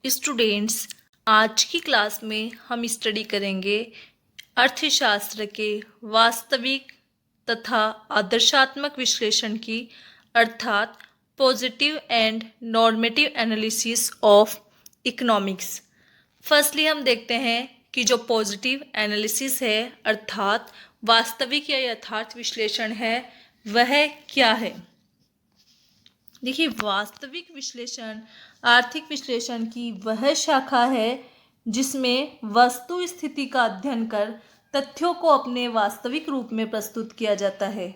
Students, आज की class में हम स्टडी करेंगे अर्थशास्त्र के वास्तविक तथा आदर्शात्मक विश्लेषण की अर्थात positive and normative analysis of economics. Firstly हम देखते हैं कि जो पॉजिटिव एनालिसिस है अर्थात वास्तविक या यथार्थ विश्लेषण है वह क्या है। देखिए, वास्तविक विश्लेषण आर्थिक विश्लेषण की वह शाखा है जिसमें वस्तु स्थिति का अध्ययन कर तथ्यों को अपने वास्तविक रूप में प्रस्तुत किया जाता है।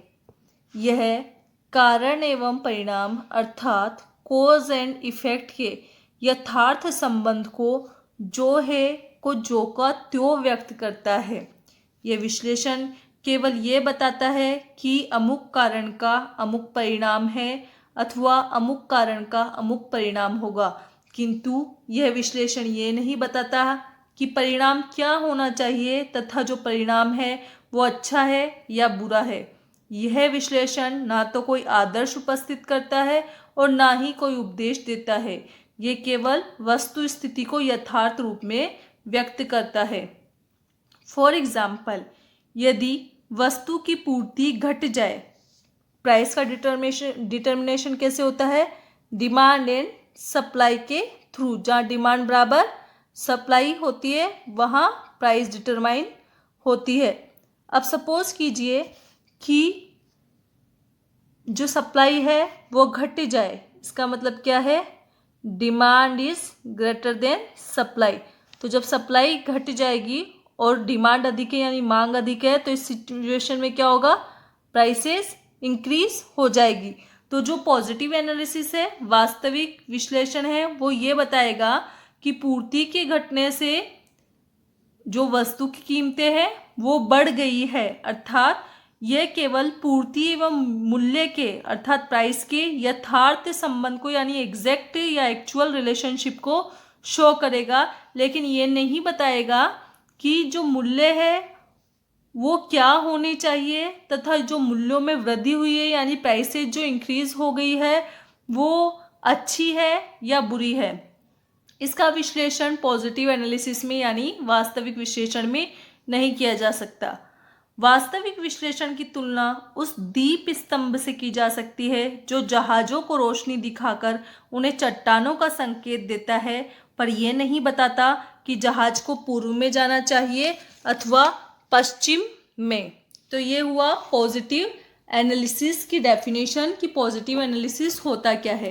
यह कारण एवं परिणाम अर्थात कोज एंड इफेक्ट के यथार्थ संबंध को जो का त्यों व्यक्त करता है। यह विश्लेषण केवल ये बताता है कि अमुक कारण का अमुक परिणाम है अथवा अमुक कारण का अमुक परिणाम होगा, किंतु यह विश्लेषण ये नहीं बताता कि परिणाम क्या होना चाहिए तथा जो परिणाम है वो अच्छा है या बुरा है। यह विश्लेषण ना तो कोई आदर्श उपस्थित करता है और ना ही कोई उपदेश देता है। ये केवल वस्तु स्थिति को यथार्थ रूप में व्यक्त करता है। फॉर एग्जाम्पल, यदि वस्तु की पूर्ति घट जाए, प्राइस का डिटर्मिनेशन कैसे होता है? डिमांड एंड सप्लाई के थ्रू। जहाँ डिमांड बराबर सप्लाई होती है वहाँ प्राइस डिटरमाइन होती है। अब सपोज कीजिए कि जो सप्लाई है वो घट जाए, इसका मतलब क्या है? Demand is greater than supply. तो जब सप्लाई घट जाएगी और डिमांड अधिक है यानी मांग अधिक है, तो इस सिचुएशन में क्या होगा? प्राइसेस इंक्रीज हो जाएगी। तो जो पॉजिटिव एनालिसिस है, वास्तविक विश्लेषण है, वो ये बताएगा कि पूर्ति के घटने से जो वस्तु की कीमतें हैं वो बढ़ गई है, अर्थात यह केवल पूर्ति एवं मूल्य के अर्थात प्राइस के यथार्थ संबंध को यानी एग्जैक्ट या एक्चुअल रिलेशनशिप को शो करेगा, लेकिन ये नहीं बताएगा कि जो मूल्य है वो क्या होने चाहिए तथा जो मूल्यों में वृद्धि हुई है यानी प्राइसेस जो इंक्रीज हो गई है वो अच्छी है या बुरी है। इसका विश्लेषण पॉजिटिव एनालिसिस में यानी वास्तविक विश्लेषण में नहीं किया जा सकता। वास्तविक विश्लेषण की तुलना उस दीप स्तंभ से की जा सकती है जो जहाजों को रोशनी दिखाकर उन्हें चट्टानों का संकेत देता है, पर यह नहीं बताता कि जहाज को पूर्व में जाना चाहिए अथवा पश्चिम में। तो ये हुआ पॉजिटिव एनालिसिस की डेफिनेशन कि पॉजिटिव एनालिसिस होता क्या है।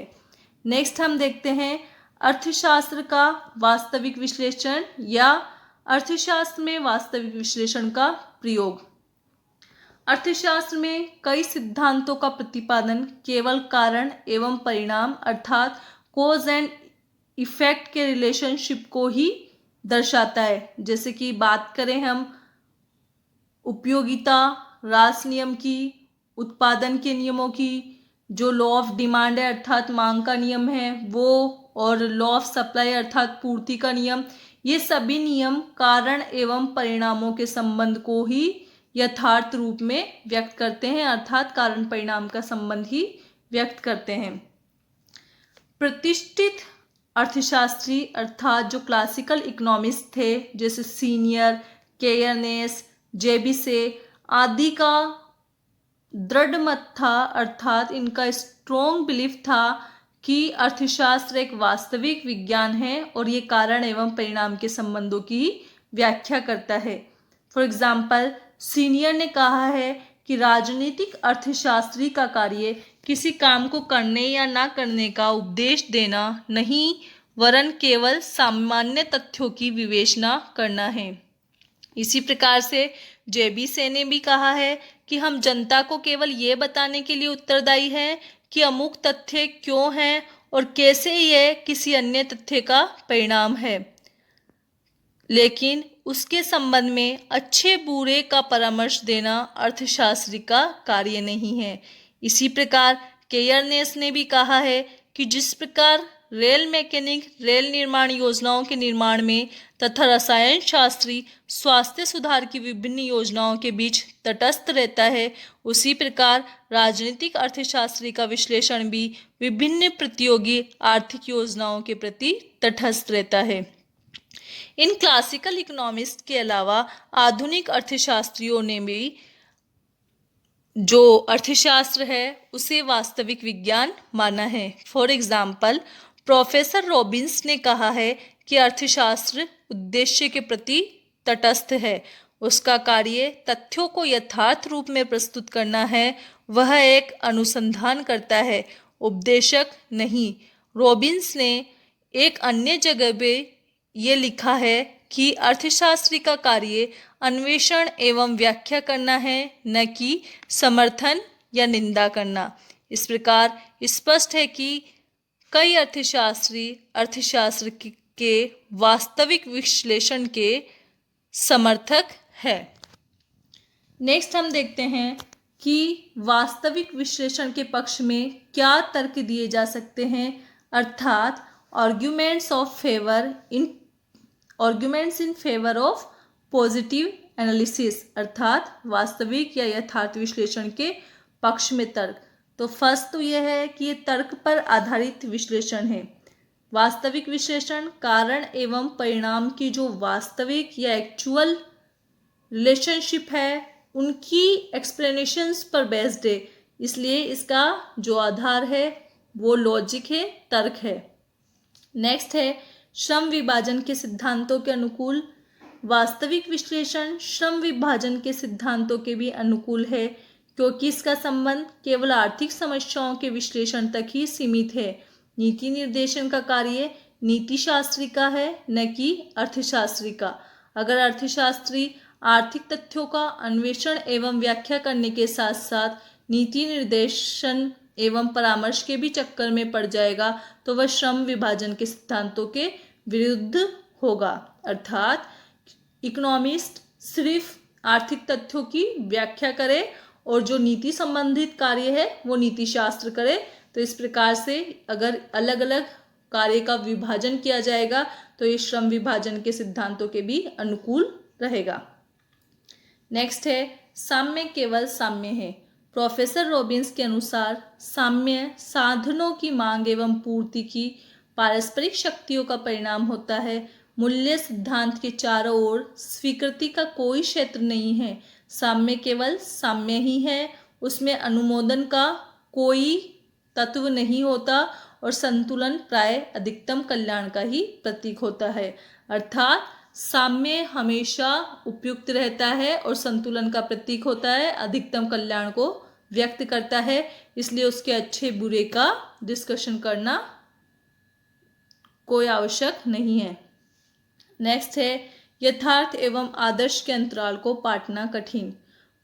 नेक्स्ट हम देखते हैं अर्थशास्त्र का वास्तविक विश्लेषण या अर्थशास्त्र में वास्तविक विश्लेषण का प्रयोग। अर्थशास्त्र में कई सिद्धांतों का प्रतिपादन केवल कारण एवं परिणाम अर्थात कोज एंड इफेक्ट के रिलेशनशिप को ही दर्शाता है। जैसे कि बात करें हम उपयोगिता रास नियम की, उत्पादन के नियमों की, जो लॉ ऑफ डिमांड है अर्थात मांग का नियम है वो, और लॉ ऑफ सप्लाई अर्थात पूर्ति का नियम, ये सभी नियम कारण एवं परिणामों के संबंध को ही यथार्थ रूप में व्यक्त करते हैं, अर्थात कारण परिणाम का संबंध ही व्यक्त करते हैं। प्रतिष्ठित अर्थशास्त्री अर्थात जो क्लासिकल इकोनॉमिस्ट थे जैसे सीनियर, केयरनेस, जेबिसे आदि का दृढ़ मत था, अर्थात इनका स्ट्रॉन्ग बिलीफ था कि अर्थशास्त्र एक वास्तविक विज्ञान है और ये कारण एवं परिणाम के संबंधों की व्याख्या करता है। फॉर एग्जाम्पल, सीनियर ने कहा है कि राजनीतिक अर्थशास्त्री का कार्य किसी काम को करने या ना करने का उपदेश देना नहीं, वरन केवल सामान्य तथ्यों की विवेचना करना है। इसी प्रकार से जेबीसे ने भी कहा है कि हम जनता को केवल ये बताने के लिए उत्तरदायी हैं कि अमुक तथ्य क्यों है और कैसे यह किसी अन्य तथ्य का परिणाम है, लेकिन उसके संबंध में अच्छे बुरे का परामर्श देना अर्थशास्त्री का कार्य नहीं है। इसी प्रकार केयरनेस ने भी कहा है कि जिस प्रकार रेल मैकेनिक रेल निर्माण योजनाओं के निर्माण में तथा रसायन शास्त्री स्वास्थ्य सुधार की विभिन्न योजनाओं के बीच तटस्थ रहता है, उसी प्रकार राजनीतिक अर्थशास्त्री का विश्लेषण भी विभिन्न प्रतियोगी आर्थिक योजनाओं के प्रति तटस्थ रहता है। इन क्लासिकल इकोनॉमिस्ट के अलावा आधुनिक अर्थशास्त्रियों ने भी जो अर्थशास्त्र है उसे वास्तविक विज्ञान माना है। फॉर एग्जाम्पल, प्रोफेसर रॉबिन्स ने कहा है कि अर्थशास्त्र उद्देश्य के प्रति तटस्थ है, उसका कार्य तथ्यों को यथार्थ रूप में प्रस्तुत करना है, वह एक अनुसंधान करता है, उपदेशक नहीं। रॉबिन्स ने एक अन्य जगह पे ये लिखा है कि अर्थशास्त्री का कार्य अन्वेषण एवं व्याख्या करना है, न कि समर्थन या निंदा करना। इस प्रकार स्पष्ट है कि कई अर्थशास्त्री अर्थशास्त्र के वास्तविक विश्लेषण के समर्थक है। नेक्स्ट हम देखते हैं कि वास्तविक विश्लेषण के पक्ष में क्या तर्क दिए जा सकते हैं, अर्थात arguments in favour of positive analysis, अर्थात वास्तविक या यथार्थ विश्लेषण के पक्ष में तर्क। तो फर्स्ट तो यह है कि ये तर्क पर आधारित विश्लेषण है। वास्तविक विश्लेषण कारण एवं परिणाम की जो वास्तविक या एक्चुअल रिलेशनशिप है उनकी एक्सप्लेनेशंस पर बेस्ड है, इसलिए इसका जो आधार है वो लॉजिक है, तर्क है। नेक्स्ट है श्रम विभाजन के सिद्धांतों के अनुकूल। वास्तविक विश्लेषण श्रम विभाजन के सिद्धांतों के भी अनुकूल है, क्योंकि इसका संबंध केवल आर्थिक समस्याओं के विश्लेषण तक ही सीमित है। नीति निर्देशन का कार्य नीति शास्त्री का है, न कि अर्थशास्त्री का। अगर अर्थशास्त्री आर्थिक तथ्यों का अन्वेषण एवं व्याख्या करने के साथ साथ नीति निर्देशन एवं परामर्श के भी चक्कर में पड़ जाएगा तो वह श्रम विभाजन के सिद्धांतों के विरुद्ध होगा। अर्थात इकोनॉमिस्ट सिर्फ आर्थिक तथ्यों की व्याख्या करे और जो नीति संबंधित कार्य है वो नीति शास्त्र करे। तो इस प्रकार से अगर अलग अलग कार्य का विभाजन किया जाएगा तो ये श्रम विभाजन के सिद्धांतों के भी अनुकूल रहेगा। नेक्स्ट है साम्य केवल साम्य है। प्रोफेसर रॉबिन्स के अनुसार साम्य साधनों की मांग एवं पूर्ति की पारस्परिक शक्तियों का परिणाम होता है। मूल्य सिद्धांत के चारों ओर स्वीकृति का कोई क्षेत्र नहीं है। साम्य केवल साम्य ही है, उसमें अनुमोदन का कोई तत्व नहीं होता और संतुलन प्राय अधिकतम कल्याण का ही प्रतीक होता है। अर्थात साम्य हमेशा उपयुक्त रहता है और संतुलन का प्रतीक होता है, अधिकतम कल्याण को व्यक्त करता है, इसलिए उसके अच्छे बुरे का डिस्कशन करना कोई आवश्यक नहीं है। नेक्स्ट है यथार्थ एवं आदर्श के अंतराल को पाटना कठिन।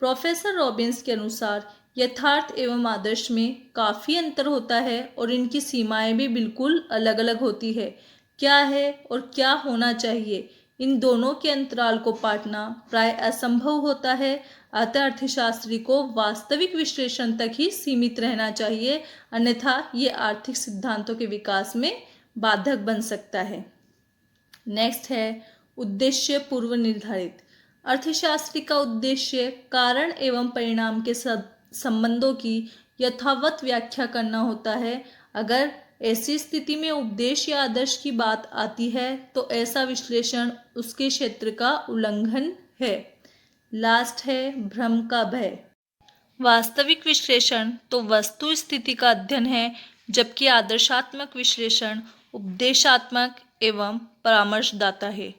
प्रोफेसर रॉबिन्स के अनुसार यथार्थ एवं आदर्श में काफ़ी अंतर होता है और इनकी सीमाएं भी बिल्कुल अलग अलग होती है। क्या है और क्या होना चाहिए, इन दोनों के अंतराल को पाटना प्राय असंभव होता है। अतः अर्थशास्त्री को वास्तविक विश्लेषण तक ही सीमित रहना चाहिए, अन्यथा ये आर्थिक सिद्धांतों के विकास में बाधक बन सकता है। नेक्स्ट है उद्देश्य पूर्व निर्धारित। अर्थशास्त्री का उद्देश्य कारण एवं परिणाम के संबंधों की यथावत व्याख्या करना होता है। अगर ऐसी स्थिति में उपदेश या आदर्श की बात आती है तो ऐसा विश्लेषण उसके क्षेत्र का उल्लंघन है। लास्ट है भ्रम का भय। वास्तविक विश्लेषण तो वस्तु स्थिति का अध्ययन है, जबकि आदर्शात्मक विश्लेषण उपदेशात्मक एवं परामर्शदाता है।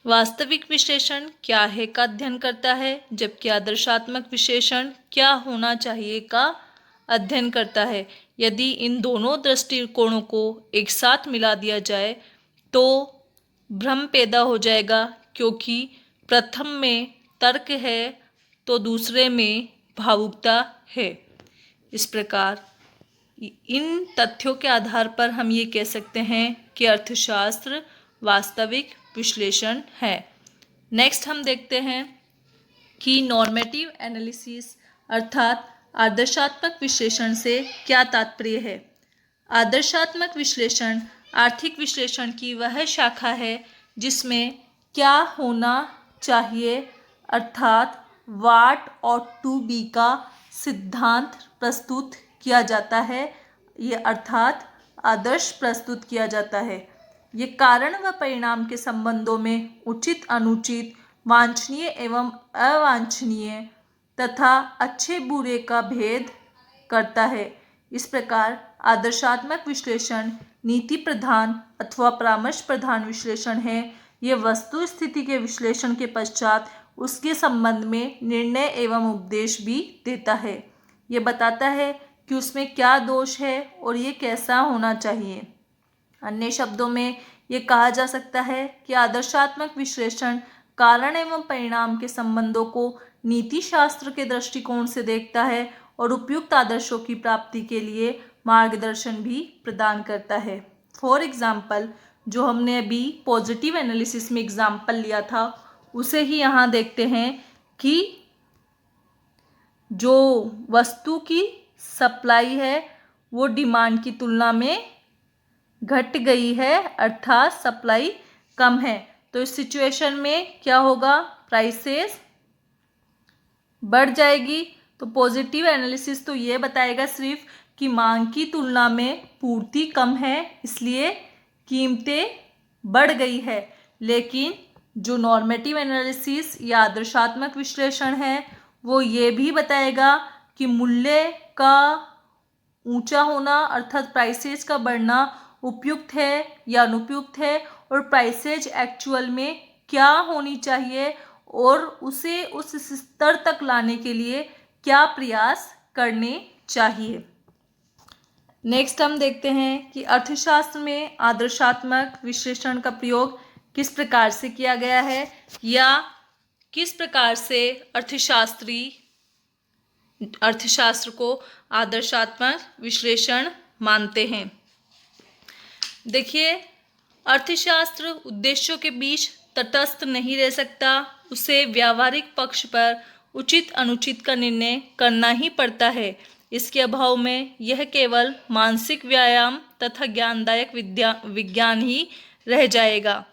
वास्तविक विश्लेषण क्या है का अध्ययन करता है, जबकि आदर्शात्मक विश्लेषण क्या होना चाहिए का अध्ययन करता है। यदि इन दोनों दृष्टिकोणों को एक साथ मिला दिया जाए तो भ्रम पैदा हो जाएगा, क्योंकि प्रथम में तर्क है तो दूसरे में भावुकता है। इस प्रकार इन तथ्यों के आधार पर हम ये कह सकते हैं कि अर्थशास्त्र वास्तविक विश्लेषण है। नेक्स्ट हम देखते हैं कि नॉर्मेटिव एनालिसिस अर्थात आदर्शात्मक विश्लेषण से क्या तात्पर्य है। आदर्शात्मक विश्लेषण आर्थिक विश्लेषण की वह शाखा है जिसमें क्या होना चाहिए अर्थात वाट ऑट टू बी का सिद्धांत प्रस्तुत किया जाता है। ये अर्थात आदर्श प्रस्तुत किया जाता है। ये कारण व परिणाम के संबंधों में उचित अनुचित वांछनीय एवं अवांछनीय तथा अच्छे बुरे का भेद करता है। इस प्रकार आदर्शात्मक विश्लेषण नीति प्रधान अथवा परामर्श प्रधान विश्लेषण है। ये वस्तु स्थिति के विश्लेषण के पश्चात उसके संबंध में निर्णय एवं उपदेश भी देता है। ये बताता है कि उसमें क्या दोष है और ये कैसा होना चाहिए। अन्य शब्दों में ये कहा जा सकता है कि आदर्शात्मक विश्लेषण कारण एवं परिणाम के संबंधों को नीति शास्त्र के दृष्टिकोण से देखता है और उपयुक्त आदर्शों की प्राप्ति के लिए मार्गदर्शन भी प्रदान करता है। फॉर एग्जाम्पल, जो हमने अभी पॉजिटिव एनालिसिस में एग्जाम्पल लिया था उसे ही यहाँ देखते हैं कि जो वस्तु की सप्लाई है वो डिमांड की तुलना में घट गई है अर्थात सप्लाई कम है। तो इस सिचुएशन में क्या होगा, प्राइसेस बढ़ जाएगी। तो पॉजिटिव एनालिसिस तो ये बताएगा सिर्फ कि मांग की तुलना में पूर्ति कम है इसलिए कीमतें बढ़ गई है। लेकिन जो नॉर्मेटिव एनालिसिस या आदर्शात्मक विश्लेषण है वो ये भी बताएगा कि मूल्य का ऊंचा होना अर्थात प्राइसेज का बढ़ना उपयुक्त है या अनुपयुक्त है और प्राइसेज एक्चुअल में क्या होनी चाहिए और उसे उस स्तर तक लाने के लिए क्या प्रयास करने चाहिए। नेक्स्ट हम देखते हैं कि अर्थशास्त्र में आदर्शात्मक विश्लेषण का प्रयोग किस प्रकार से किया गया है या किस प्रकार से अर्थशास्त्र को आदर्शात्मक विश्लेषण मानते हैं। देखिए, अर्थशास्त्र उद्देश्यों के बीच तटस्थ नहीं रह सकता, उसे व्यावहारिक पक्ष पर उचित अनुचित का निर्णय करना ही पड़ता है। इसके अभाव में यह केवल मानसिक व्यायाम तथा ज्ञानदायक विज्ञान ही रह जाएगा।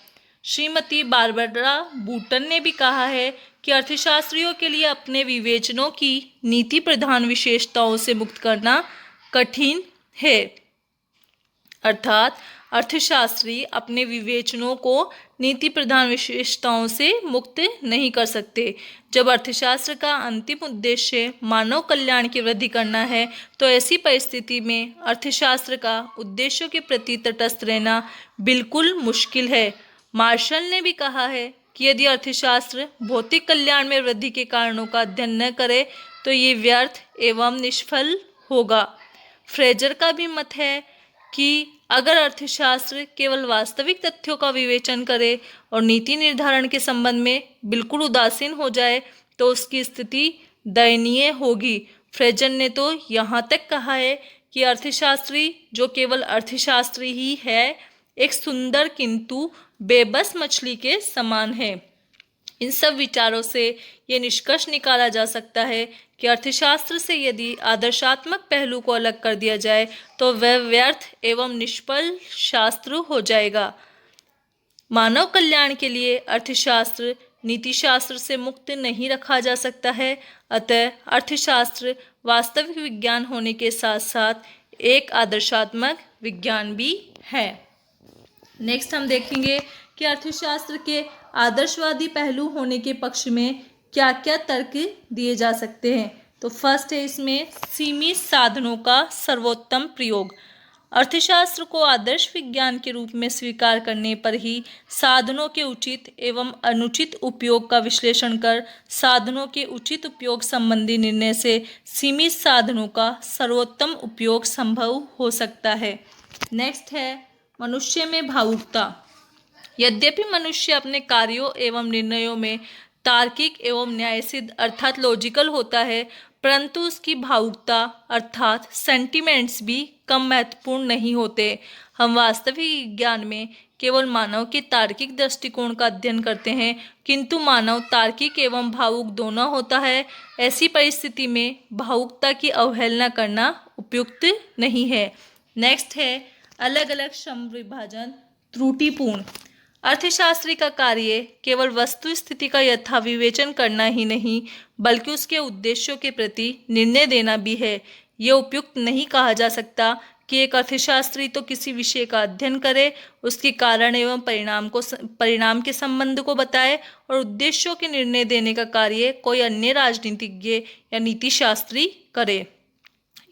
श्रीमती बारबरा बूटन ने भी कहा है कि अर्थशास्त्रियों के लिए अपने विवेचनों की नीति प्रधान विशेषताओं से मुक्त करना कठिन है। अर्थात अर्थशास्त्री अपने विवेचनों को नीति प्रधान विशेषताओं से मुक्त नहीं कर सकते। जब अर्थशास्त्र का अंतिम उद्देश्य मानव कल्याण की वृद्धि करना है तो ऐसी परिस्थिति में अर्थशास्त्र का उद्देश्यों के प्रति तटस्थ रहना बिल्कुल मुश्किल है। मार्शल ने भी कहा है कि यदि अर्थशास्त्र भौतिक कल्याण में वृद्धि के कारणों का अध्ययन न करे तो ये व्यर्थ एवं निष्फल होगा। फ्रेजर का भी मत है कि अगर अर्थशास्त्र केवल वास्तविक तथ्यों का विवेचन करे और नीति निर्धारण के संबंध में बिल्कुल उदासीन हो जाए तो उसकी स्थिति दयनीय होगी। फ्रेजर ने तो यहाँ तक कहा है कि अर्थशास्त्री जो केवल अर्थशास्त्री ही है एक सुंदर किंतु बेबस मछली के समान है। इन सब विचारों से ये निष्कर्ष निकाला जा सकता है कि अर्थशास्त्र से यदि आदर्शात्मक पहलू को अलग कर दिया जाए तो वह व्यर्थ एवं निष्फल शास्त्र हो जाएगा। मानव कल्याण के लिए अर्थशास्त्र नीतिशास्त्र से मुक्त नहीं रखा जा सकता है। अतः अर्थशास्त्र वास्तविक विज्ञान होने के साथ साथ एक आदर्शात्मक विज्ञान भी है। नेक्स्ट हम देखेंगे कि अर्थशास्त्र के आदर्शवादी पहलू होने के पक्ष में क्या क्या तर्क दिए जा सकते हैं। तो फर्स्ट है इसमें सीमित साधनों का सर्वोत्तम प्रयोग। अर्थशास्त्र को आदर्श विज्ञान के रूप में स्वीकार करने पर ही साधनों के उचित एवं अनुचित उपयोग का विश्लेषण कर साधनों के उचित उपयोग संबंधी निर्णय से सीमित साधनों का सर्वोत्तम उपयोग संभव हो सकता है। नेक्स्ट है मनुष्य में भावुकता। यद्यपि मनुष्य अपने कार्यों एवं निर्णयों में तार्किक एवं न्यायसिद्ध अर्थात लॉजिकल होता है, परंतु उसकी भावुकता अर्थात सेंटिमेंट्स भी कम महत्वपूर्ण नहीं होते। हम वास्तविक विज्ञान में केवल मानव के तार्किक दृष्टिकोण का अध्ययन करते हैं, किंतु मानव तार्किक एवं भावुक दोनों होता है। ऐसी परिस्थिति में भावुकता की अवहेलना करना उपयुक्त नहीं है। नेक्स्ट है अलग अलग श्रम विभाजन त्रुटिपूर्ण। अर्थशास्त्री का कार्य केवल वस्तु स्थिति का यथाविवेचन करना ही नहीं बल्कि उसके उद्देश्यों के प्रति निर्णय देना भी है। यह उपयुक्त नहीं कहा जा सकता कि एक अर्थशास्त्री तो किसी विषय का अध्ययन करे, उसके कारण एवं परिणाम के संबंध को बताए और उद्देश्यों के निर्णय देने का कार्य कोई अन्य राजनीतिज्ञ या नीतिशास्त्री करे।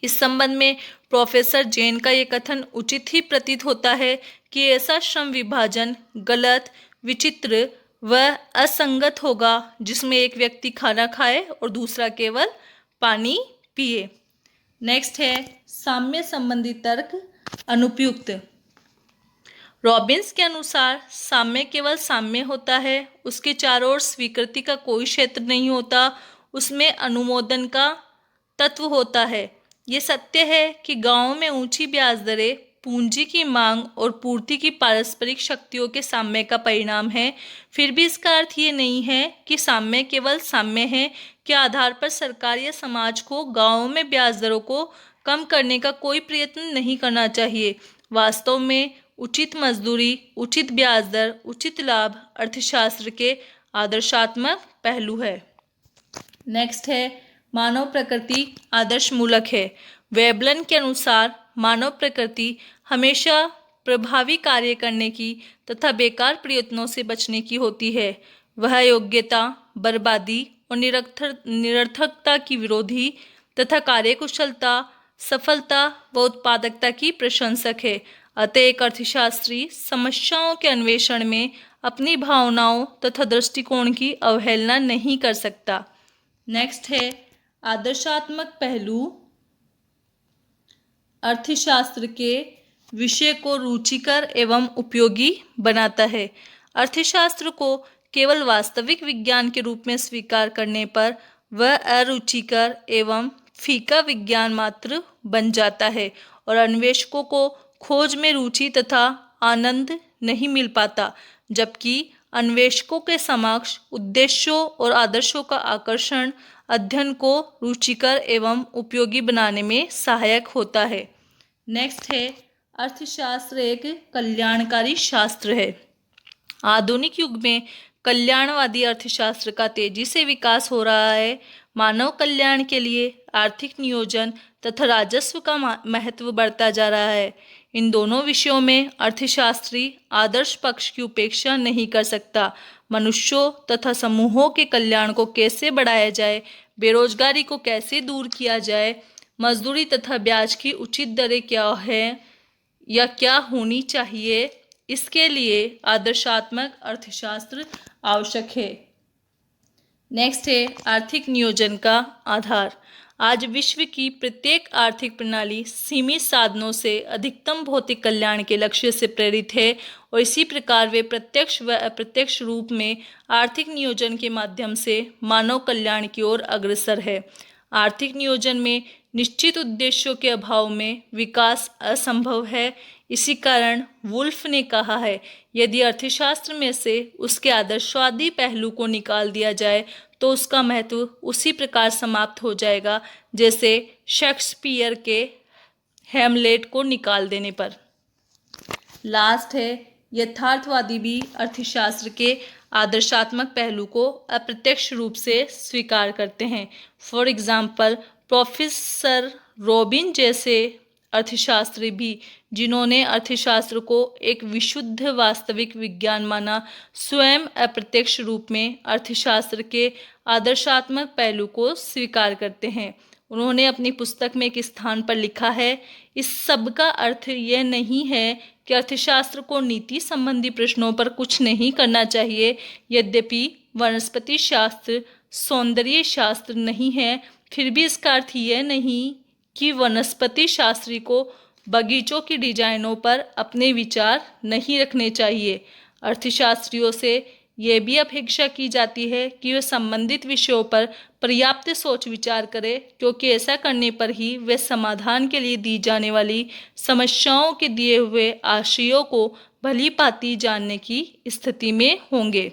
इस संबंध में प्रोफेसर जैन का ये कथन उचित ही प्रतीत होता है कि ऐसा श्रम विभाजन गलत, विचित्र व असंगत होगा जिसमें एक व्यक्ति खाना खाए और दूसरा केवल पानी पिए। नेक्स्ट है साम्य संबंधी तर्क अनुपयुक्त। रॉबिन्स के अनुसार साम्य केवल साम्य होता है, उसके चारों ओर स्वीकृति का कोई क्षेत्र नहीं होता, उसमें अनुमोदन का तत्व होता है। ये सत्य है कि गांवों में ऊंची ब्याज दरें पूंजी की मांग और पूर्ति की पारस्परिक शक्तियों के साम्य का परिणाम है। फिर भी इसका अर्थ ये नहीं है कि साम्य केवल साम्य है के आधार पर सरकार या समाज को गांवों में ब्याज दरों को कम करने का कोई प्रयत्न नहीं करना चाहिए। वास्तव में उचित मजदूरी, उचित ब्याज दर, उचित लाभ अर्थशास्त्र के आदर्शात्मक पहलू है। नेक्स्ट है मानव प्रकृति आदर्श मूलक है। वेबलन के अनुसार मानव प्रकृति हमेशा प्रभावी कार्य करने की तथा बेकार प्रयत्नों से बचने की होती है। वह योग्यता, बर्बादी और निरर्थकता की विरोधी तथा कार्यकुशलता, सफलता व उत्पादकता की प्रशंसक है। अतः एक अर्थशास्त्री समस्याओं के अन्वेषण में अपनी भावनाओं तथा दृष्टिकोण की अवहेलना नहीं कर सकता। नेक्स्ट है आदर्शात्मक पहलू अर्थशास्त्र के विषय को रुचिकर एवं उपयोगी बनाता है। अर्थशास्त्र को केवल वास्तविक विज्ञान के रूप में स्वीकार करने पर वह अरुचिकर एवं फीका विज्ञान मात्र बन जाता है और अन्वेषकों को खोज में रुचि तथा आनंद नहीं मिल पाता, जबकि अन्वेषकों के समक्ष उद्देश्यों और आदर्शों का आकर्षण अध्ययन को रुचिकर एवं उपयोगी बनाने में सहायक होता है। नेक्स्ट है अर्थशास्त्र एक कल्याणकारी शास्त्र है। आधुनिक युग में कल्याणवादी अर्थशास्त्र का तेजी से विकास हो रहा है। मानव कल्याण के लिए आर्थिक नियोजन तथा राजस्व का महत्व बढ़ता जा रहा है। इन दोनों विषयों में अर्थशास्त्री आदर्श पक्ष की उपेक्षा नहीं कर सकता। मनुष्यों तथा समूहों के कल्याण को कैसे बढ़ाया जाए, बेरोजगारी को कैसे दूर किया जाए, मजदूरी तथा ब्याज की उचित दरें क्या है या क्या होनी चाहिए, इसके लिए आदर्शात्मक अर्थशास्त्र आवश्यक है। नेक्स्ट है आर्थिक नियोजन का आधार। आज विश्व की प्रत्येक आर्थिक प्रणाली सीमित साधनों से अधिकतम भौतिक कल्याण के लक्ष्य से प्रेरित है और इसी प्रकार वे प्रत्यक्ष व अप्रत्यक्ष रूप में आर्थिक नियोजन के माध्यम से मानव कल्याण की ओर अग्रसर है। आर्थिक नियोजन में निश्चित उद्देश्यों के अभाव में विकास असंभव है। इसी कारण वुल्फ ने कहा है, यदि अर्थशास्त्र में से उसके आदर्शवादी पहलू को निकाल दिया जाए तो उसका महत्व उसी प्रकार समाप्त हो जाएगा जैसे शेक्सपियर के हैमलेट को निकाल देने पर। लास्ट है यथार्थवादी भी अर्थशास्त्र के आदर्शात्मक पहलू को अप्रत्यक्ष रूप से स्वीकार करते हैं। फॉर एग्जाम्पल प्रोफेसर रॉबिन जैसे अर्थशास्त्री भी, जिन्होंने अर्थशास्त्र को एक विशुद्ध वास्तविक विज्ञान माना, स्वयं अप्रत्यक्ष रूप में अर्थशास्त्र के आदर्शात्मक पहलू को स्वीकार करते हैं। उन्होंने अपनी पुस्तक में एक स्थान पर लिखा है, इस सब का अर्थ यह नहीं है कि अर्थशास्त्र को नीति संबंधी प्रश्नों पर कुछ नहीं करना चाहिए। यद्यपि वनस्पति शास्त्र सौंदर्य शास्त्र नहीं है, फिर भी इसका अर्थ यह नहीं कि वनस्पति शास्त्री को बगीचों की डिजाइनों पर अपने विचार नहीं रखने चाहिए। अर्थशास्त्रियों से यह भी अपेक्षा की जाती है कि वे संबंधित विषयों पर पर्याप्त सोच विचार करें, क्योंकि ऐसा करने पर ही वे समाधान के लिए दी जाने वाली समस्याओं के दिए हुए आशयों को भली भांति जानने की स्थिति में होंगे।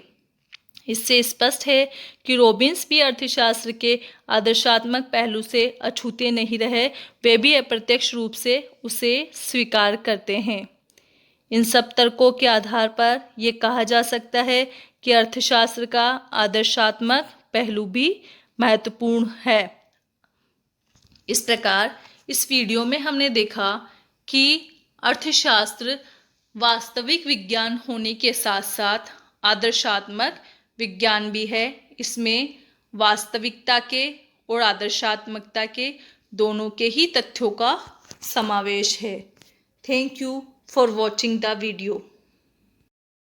इससे स्पष्ट है कि रॉबिन्स भी अर्थशास्त्र के आदर्शात्मक पहलू से अछूते नहीं रहे, वे भी अप्रत्यक्ष रूप से उसे स्वीकार करते हैं। इन सब तर्कों के आधार पर ये कहा जा सकता है कि अर्थशास्त्र का आदर्शात्मक पहलू भी महत्वपूर्ण है। इस प्रकार इस वीडियो में हमने देखा कि अर्थशास्त्र वास्तविक विज्ञान होने के साथ साथ आदर्शात्मक विज्ञान भी है। इसमें वास्तविकता के और आदर्शात्मकता के दोनों के ही तथ्यों का समावेश है। Thank you for watching the video.